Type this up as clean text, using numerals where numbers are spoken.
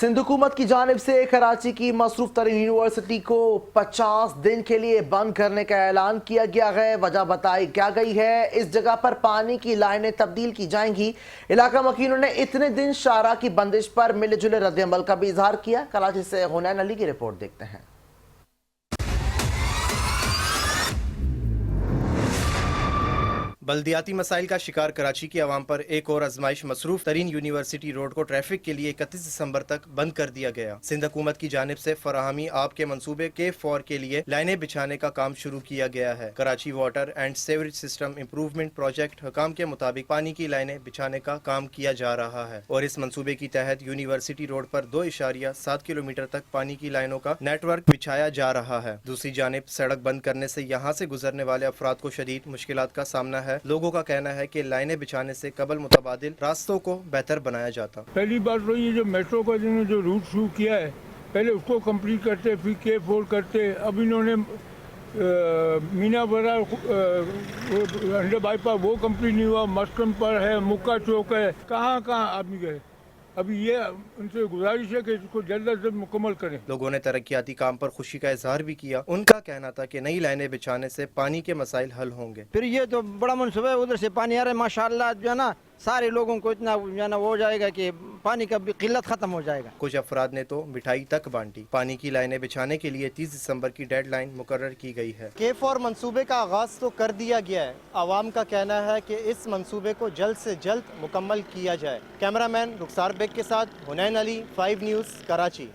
सिंध हुकूमत की जानिब से कराची की मसरूफ तरीन यूनिवर्सिटी को 50 दिन के लिए बंद करने का ऐलान किया गया है। वजह बताई क्या गई है, इस जगह पर पानी की लाइनें तब्दील की जाएंगी। इलाका मकीनों ने इतने दिन शाहराह की बंदिश पर मिले जुले रद्द-ए-अमल का भी इजहार किया। कराची से हुनैन अली की रिपोर्ट देखते हैं। बल्दियाती मसाइल का शिकार कराची की आवाम पर एक और आजमाइश। मसरूफ तरीन यूनिवर्सिटी रोड को ट्रैफिक के लिए 31 दिसंबर तक बंद कर दिया गया। सिंध हुकूमत की जानिब से फराहमी आब के मंसूबे K4 के लिए लाइनें बिछाने का काम शुरू किया गया है। Karachi water and sewerage system improvement project हुकाम के मुताबिक पानी की लाइनें बिछाने का काम किया जा रहा है और इस मंसूबे की तहत यूनिवर्सिटी रोड पर 2.7 किलोमीटर तक पानी की लाइनों का नेटवर्क बिछाया जा रहा है। दूसरी जानिब सड़क बंद करने से यहाँ से गुजरने वाले अफराद को शदीद मुश्किलात का सामना है। लोगों का कहना है कि लाइनें बिछाने से कबल मुतबादिल रास्तों को बेहतर बनाया जाता। पहली बात तो ये जो मेट्रो का जिन्होंने जो रूट शुरू किया है, पहले उसको कंप्लीट करते, फिर K4 करते। अब इन्होंने मीना बरा अंडर बाईपास वो कंप्लीट नहीं हुआ। मस्कम पर है, मुक्का चौक है, कहाँ कहाँ आदमी गए। अभी ये उनसे गुजारिश है कि इसको जल्द से जल्द मुकम्मल करें। लोगों ने तरक्याती काम पर खुशी का इजहार भी किया। उनका कहना था कि नई लाइनें बिछाने से पानी के मसाइल हल होंगे। फिर ये तो बड़ा मनसूबा है, उधर से पानी आ रहा है माशाअल्लाह, जो है ना सारे लोगों को इतना जो है ना वो हो जाएगा कि पानी का भी किल्लत खत्म हो जाएगा। कुछ अफराद ने तो मिठाई तक बांटी। पानी की लाइनें बिछाने के लिए 30 दिसंबर की डेडलाइन मुकर्रर की गई है। K4 मंसूबे का आगाज तो कर दिया गया है। आवाम का कहना है कि इस मंसूबे को जल्द से जल्द मुकम्मल किया जाए। कैमरामैन रुखसार बेग के साथ हुनैन अली, 5 न्यूज़, कराची।